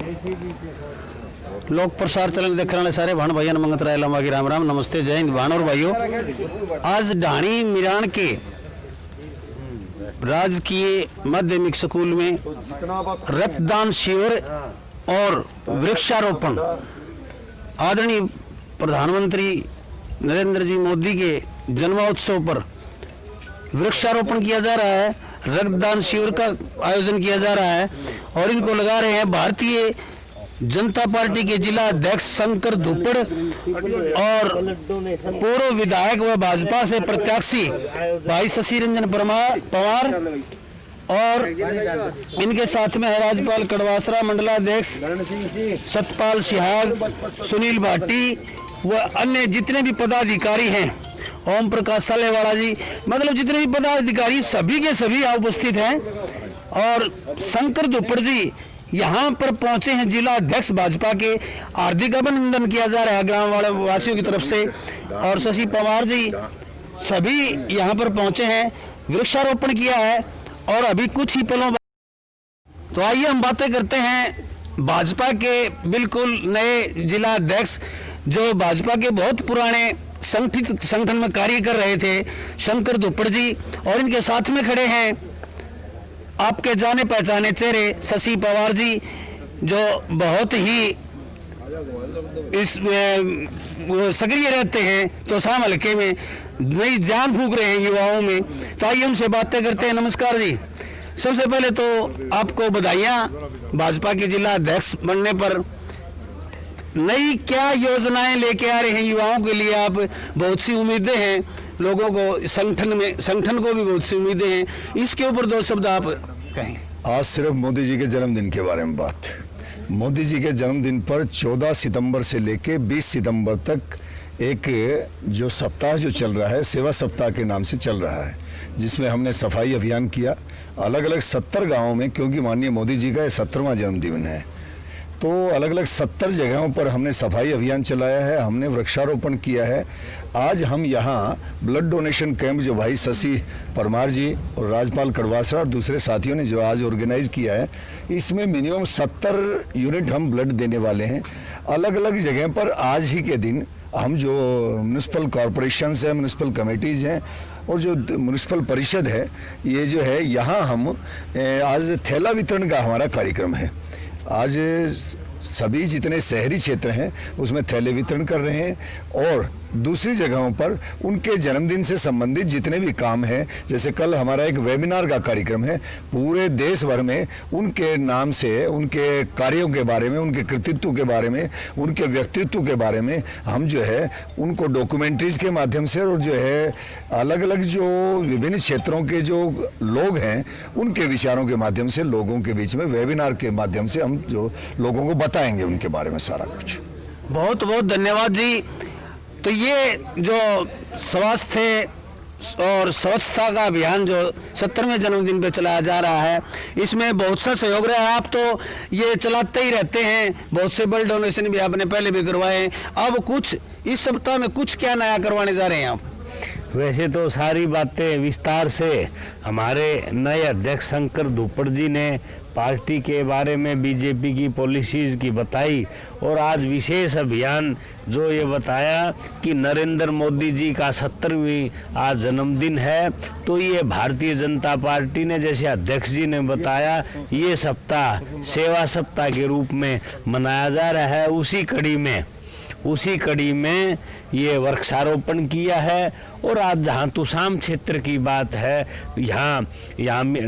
लोक प्रसार चैनल देखने वाले सारे भाण भाइयों मंगत राय लंबा की राम राम नमस्ते जय हिंद भाण और भाइयों। आज ढाणी मिरान के राजकीय माध्यमिक स्कूल में रक्तदान शिविर और वृक्षारोपण आदरणीय प्रधानमंत्री नरेंद्र जी मोदी के जन्मोत्सव पर वृक्षारोपण किया जा रहा है। रक्तदान शिविर का आयोजन किया जा रहा है और इनको लगा रहे हैं भारतीय जनता पार्टी के जिला अध्यक्ष शंकर धुप्पड़ और पूर्व विधायक व भाजपा से प्रत्याशी भाई शशि रंजन पवार और इनके साथ में है राज्यपाल कड़वासरा, मंडलाध्यक्ष सतपाल सिहाग, सुनील भाटी व अन्य जितने भी पदाधिकारी हैं, ओम प्रकाश सालेवाड़ा जी, मतलब जितने भी पदाधिकारी सभी के सभी यहाँ उपस्थित हैं। और शंकर धुप्पड़ जी यहाँ पर पहुंचे हैं, जिला अध्यक्ष भाजपा के, हार्दिक अभिनंदन किया जा रहा है ग्राम वाले वासियों की तरफ से। और शशि पवार जी सभी यहाँ पर पहुंचे हैं, वृक्षारोपण किया है और अभी कुछ ही पलों बाद तो आइए हम बातें करते हैं भाजपा के बिल्कुल नए जिला अध्यक्ष जो भाजपा के बहुत पुराने संगठन में कार्य कर रहे थे, शंकर धुप्पड़ जी, और इनके साथ में खड़े हैं आपके जाने पहचाने चेहरे शशि पवार जी जो बहुत ही इस सक्रिय रहते हैं, तो शाम हल्के में नई जान फूंक रहे हैं युवाओं में। तो आइए उनसे बातें करते हैं। नमस्कार जी, सबसे पहले तो आपको बधाइयाँ भाजपा के जिला अध्यक्ष बनने पर। नई क्या योजनाएं लेके आ रहे हैं युवाओं के लिए? आप बहुत सी उम्मीदें हैं लोगों को, संगठन को भी बहुत सी उम्मीदें हैं, इसके ऊपर दो शब्द आप कहें। आज सिर्फ मोदी जी के जन्मदिन के बारे में बात। मोदी जी के जन्मदिन पर 14 सितंबर से लेके 20 सितंबर तक एक जो सप्ताह जो चल रहा है, सेवा सप्ताह के नाम से चल रहा है, जिसमें हमने सफाई अभियान किया अलग अलग 70 गाँवों में, क्योंकि माननीय मोदी जी का 17वां जन्मदिन है, तो अलग अलग 70 जगहों पर हमने सफाई अभियान चलाया है, हमने वृक्षारोपण किया है। आज हम यहाँ ब्लड डोनेशन कैंप जो भाई शशि परमार जी और राज्यपाल कड़वासरा और दूसरे साथियों ने जो आज ऑर्गेनाइज किया है, इसमें मिनिमम 70 यूनिट हम ब्लड देने वाले हैं। अलग अलग जगह पर आज ही के दिन हम जो म्यूनिसिपल कॉरपोरेशंस हैं, म्यूनिसिपल कमेटीज़ हैं और जो म्यूनिसिपल परिषद है, ये जो है यहाँ हम आज थैला वितरण का हमारा कार्यक्रम है। आज सभी जितने शहरी क्षेत्र हैं उसमें थैले वितरण कर रहे हैं और दूसरी जगहों पर उनके जन्मदिन से संबंधित जितने भी काम हैं, जैसे कल हमारा एक वेबिनार का कार्यक्रम है, पूरे देश भर में उनके नाम से, उनके कार्यों के बारे में, उनके कृतित्व के बारे में, उनके व्यक्तित्व के बारे में हम जो है उनको डॉक्यूमेंट्रीज के माध्यम से और जो है अलग अलग जो विभिन्न क्षेत्रों के जो लोग हैं उनके विचारों के माध्यम से लोगों के बीच में वेबिनार के माध्यम से हम जो लोगों को बताएंगे उनके बारे में सारा कुछ। बहुत बहुत धन्यवाद जी। तो ये जो स्वास्थ्य और स्वच्छता का अभियान जो 70वें जन्मदिन पे चलाया जा रहा है, इसमें बहुत सा सहयोग रहा है। आप तो ये चलाते ही रहते हैं, बहुत से ब्लड डोनेशन भी आपने पहले भी करवाए हैं, अब कुछ इस सप्ताह में कुछ क्या नया करवाने जा रहे हैं आप? वैसे तो सारी बातें विस्तार से हमारे नए अध्यक्ष शंकर धुप्पड़ जी ने पार्टी के बारे में, बीजेपी की पॉलिसीज की बताई और आज विशेष अभियान जो ये बताया कि नरेंद्र मोदी जी का 70वीं आज जन्मदिन है, तो ये भारतीय जनता पार्टी ने, जैसे अध्यक्ष जी ने बताया, ये सप्ताह सेवा सप्ताह के रूप में मनाया जा रहा है। उसी कड़ी में ये वृक्षारोपण किया है। और आज जहाँ तुसाम क्षेत्र की बात है, यहाँ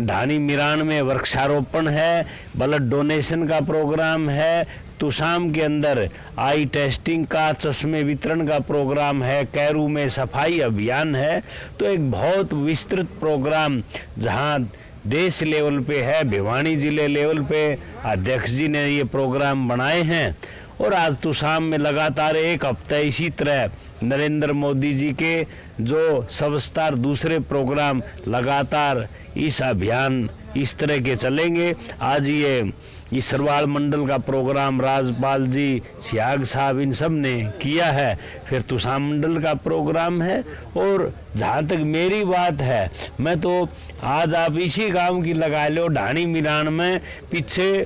ढाणी मिरान में वृक्षारोपण है, ब्लड डोनेशन का प्रोग्राम है, तुसाम के अंदर आई टेस्टिंग का, चश्मे वितरण का प्रोग्राम है, कैरू में सफाई अभियान है। तो एक बहुत विस्तृत प्रोग्राम जहाँ देश लेवल पे है, भिवानी जिले लेवल पे अध्यक्ष जी ने ये प्रोग्राम बनाए हैं। और आज तुसाम में लगातार एक हफ्ता इसी तरह नरेंद्र मोदी जी के जो सबस्तार दूसरे प्रोग्राम लगातार इस अभियान इस तरह के चलेंगे। आज ये सरवाल मंडल का प्रोग्राम राजपाल जी, सियाग साहब, इन सब ने किया है। फिर तुसाम मंडल का प्रोग्राम है। और जहाँ तक मेरी बात है, मैं तो आज आप इसी गांव की लगा लो, ढाणी मिरान में पीछे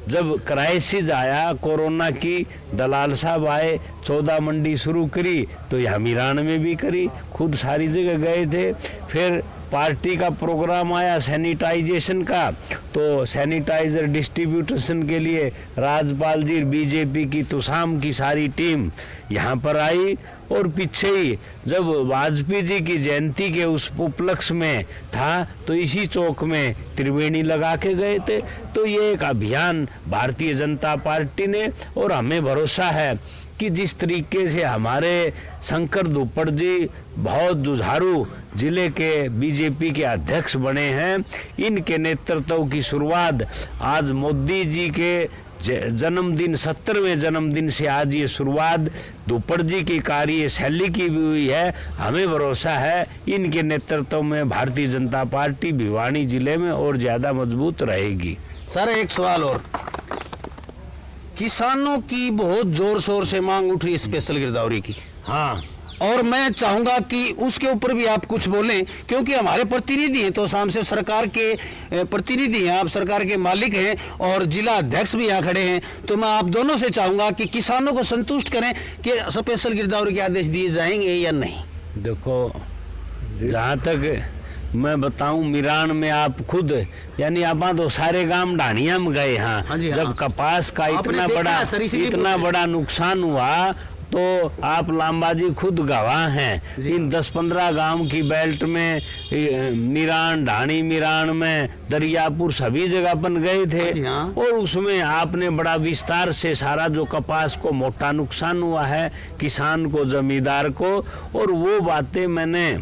जब क्राइसिस आया कोरोना की, दलाल साहब आए, 14 मंडी शुरू करी तो यहाँ मीरान में भी करी, खुद सारी जगह गए थे। फिर पार्टी का प्रोग्राम आया सैनिटाइजेशन का, तो सैनिटाइजर डिस्ट्रीब्यूशन के लिए राजपाल जी, बीजेपी की तुसाम की सारी टीम यहाँ पर आई। और पीछे ही जब वाजपेयी जी की जयंती के उस उपलक्ष्य में था तो इसी चौक में त्रिवेणी लगा के गए थे। तो ये एक अभियान भारतीय जनता पार्टी ने, और हमें भरोसा है कि जिस तरीके से हमारे शंकर दुप्पड़ जी बहुत जुझारू जिले के बीजेपी के अध्यक्ष बने हैं, इनके नेतृत्व की शुरुआत आज मोदी जी के जन्मदिन 70वें जन्मदिन से आज ये शुरुआत दुप्पड़ जी की कार्यशैली की भी हुई है। हमें भरोसा है इनके नेतृत्व में भारतीय जनता पार्टी भिवानी जिले में और ज्यादा मजबूत रहेगी। सर एक सवाल और, किसानों की बहुत जोर शोर से मांग उठ रही है स्पेशल गिरदावरी की। हाँ, और मैं चाहूंगा कि उसके ऊपर भी आप कुछ बोलें, क्योंकि हमारे प्रतिनिधि हैं तो शाम से सरकार के प्रतिनिधि हैं, आप सरकार के मालिक हैं और जिला अध्यक्ष भी यहाँ खड़े हैं। तो मैं आप दोनों से चाहूंगा कि किसानों को संतुष्ट करें कि स्पेशल गिरदावरी के आदेश दिए जाएंगे या नहीं। देखो जहाँ तक मैं बताऊं, मीरान में आप खुद यानी आप तो सारे गांव ढानिया में गए। हाँ, जब कपास का इतना बड़ा नुकसान हुआ तो आप लांबाजी खुद गवाह हैं। इन 10-15 गांव की बेल्ट में मीरान, ढाणी मीरान में, दरियापुर सभी जगह अपन गए थे। और उसमें आपने बड़ा विस्तार से सारा जो कपास को मोटा नुकसान हुआ है किसान को, जमींदार को, और वो बातें मैंने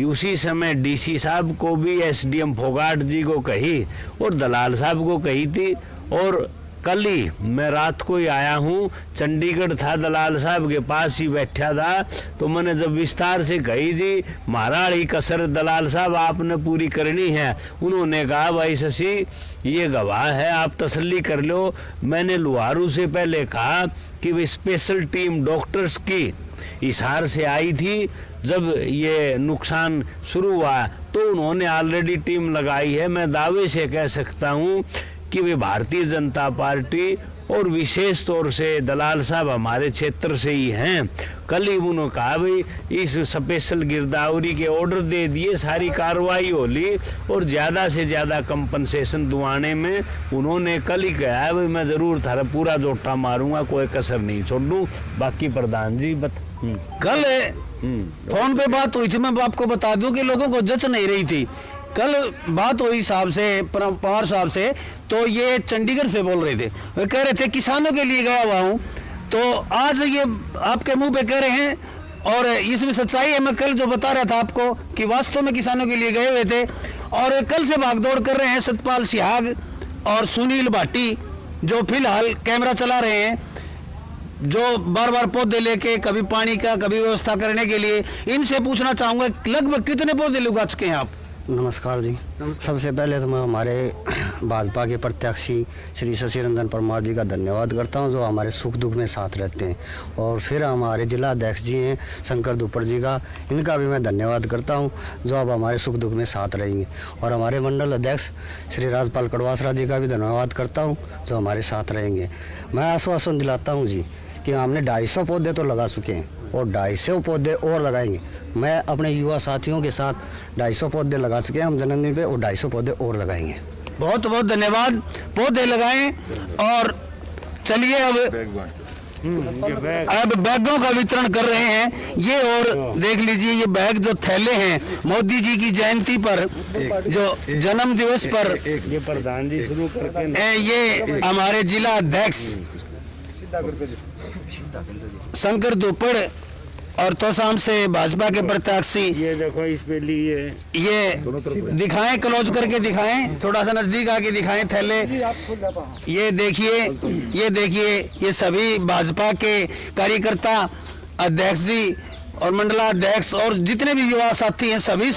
उसी समय डीसी साहब को भी, एसडीएम फोगाट जी को कही और दलाल साहब को कही थी। और कल ही मैं रात को ही आया हूँ, चंडीगढ़ था, दलाल साहब के पास ही बैठा था। तो मैंने जब विस्तार से कही जी महाराड़ी कसर दलाल साहब आपने पूरी करनी है, उन्होंने कहा भाई शशि ये गवाह है, आप तसल्ली कर लो। मैंने लुहारू से पहले कहा कि वे स्पेशल टीम डॉक्टर्स की हिसार से आई थी। जब ये नुकसान शुरू हुआ तो उन्होंने ऑलरेडी टीम लगाई है। मैं दावे से कह सकता हूँ कि वे भारतीय जनता पार्टी और विशेष तौर से दलाल साहब हमारे क्षेत्र से ही हैं। कल ही उन्होंने कहा भाई इस स्पेशल गिरदावरी के ऑर्डर दे दिए, सारी कार्रवाई हो ली और ज़्यादा से ज़्यादा कंपनसेशन दिवाने में उन्होंने कल ही कहा है भाई मैं ज़रूर थारा पूरा जोटा मारूंगा, कोई कसर नहीं छोड़ूं। बाकी प्रधान जी कल फोन पे बात हुई थी, मैं आपको बता दूं कि लोगों को जच नहीं रही थी। कल बात हुई साहब से, पवार साहब से, तो ये चंडीगढ़ से बोल रहे थे, वे कह रहे थे किसानों के लिए गया हुआ हूँ। तो आज ये आपके मुंह पे कह रहे हैं और इसमें सच्चाई है। मैं कल जो बता रहा था आपको कि वास्तव में किसानों के लिए गए हुए थे और कल से भागदौड़ कर रहे हैं सतपाल सिहाग और सुनील भाटी जो फिलहाल कैमरा चला रहे हैं, जो बार बार पौधे लेके कभी पानी का कभी व्यवस्था करने के लिए। इनसे पूछना चाहूंगा लगभग कितने पौधे लगा चुके हैं आप? नमस्कार जी। सबसे पहले तो मैं हमारे भाजपा के प्रत्याशी श्री शशि रंजन परमार जी का धन्यवाद करता हूं जो हमारे सुख दुख में साथ रहते हैं। और फिर हमारे जिला अध्यक्ष जी हैं शंकर दुप्पड़ जी का, इनका भी मैं धन्यवाद करता हूं जो अब हमारे सुख दुख में साथ रहेंगे। और हमारे मंडल अध्यक्ष श्री राजपाल कड़वासरा जी का भी धन्यवाद करता हूँ जो हमारे साथ रहेंगे। मैं आश्वासन दिलाता हूँ जी कि हमने 250 पौधे तो लगा चुके हैं और 250 पौधे और लगाएंगे। मैं अपने युवा साथियों के साथ 250 पौधे लगा सके हम जन्मदिन पे, और 250 पौधे और लगाएंगे। बहुत बहुत धन्यवाद। पौधे लगाएं और चलिए अब बैगों का वितरण कर रहे हैं ये। और देख लीजिए ये बैग जो थैले हैं मोदी जी की जयंती पर, जो जन्म दिवस पर, ये प्रधान जी शुरू करके ये हमारे जिला अध्यक्ष शंकर दुप्पड़ और तोसाम से भाजपा के प्रत्याशी, ये देखो इस पे लिए ये दिखाएं, क्लोज करके दिखाएं, थोड़ा सा नजदीक आके दिखाएं थैले। ये देखिए ये सभी भाजपा के कार्यकर्ता, अध्यक्ष जी और मंडलाध्यक्ष और जितने भी युवा साथी हैं सभी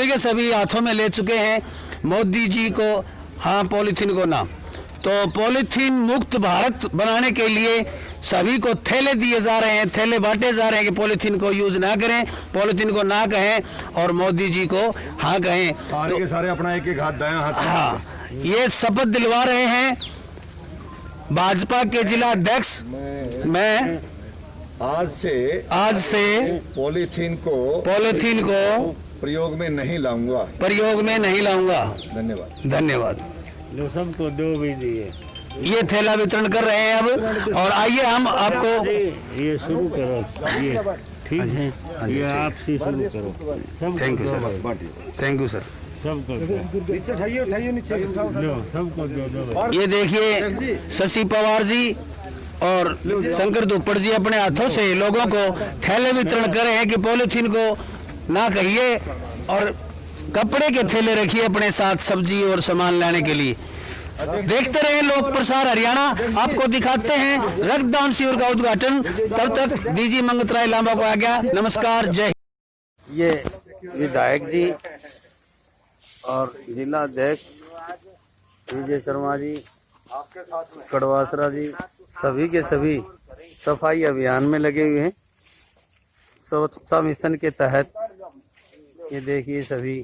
के सभी हाथों में ले चुके हैं मोदी जी को हाँ पॉलीथीन को ना। तो पॉलीथीन मुक्त भारत बनाने के लिए सभी को थैले दिए जा रहे हैं, थैले बांटे जा रहे हैं कि पॉलीथीन को यूज ना करें, पॉलीथीन को ना कहें और मोदी जी को हाँ कहें। सारे के सारे अपना एक एक हाथ दायां हाथ, हाँ ये शपथ दिलवा रहे हैं भाजपा के जिला अध्यक्ष मैं आज से पॉलीथीन को प्रयोग में नहीं लाऊंगा। धन्यवाद। धन्यवाद। जो सबको दो भी दिए। ये थैला वितरण कर रहे हैं अब, और आइए हम आपको ये शुरू करो, ये ठीक है, ये आप से शुरू करो। Thank you sir, thank you sir. सबको सबको दो। ये देखिए शशि पवार जी और शंकर दुप्पड़ जी अपने हाथों से लोगों को थैले वितरण कर रहे हैं कि पॉलीथीन को ना कहिए और कपड़े के थैले रखिए अपने साथ सब्जी और सामान लाने के लिए। देखते रहे लोक प्रसार हरियाणा, आपको दिखाते हैं रक्तदान शिविर का उद्घाटन। तब तक डीजी मंगतराय लांबा को आ गया। नमस्कार, जय। ये विधायक जी और जिला अध्यक्ष विजय शर्मा जी, कड़वासरा जी, सभी के सभी सफाई अभियान में लगे हुए हैं। स्वच्छता मिशन के तहत ये देखिए सभी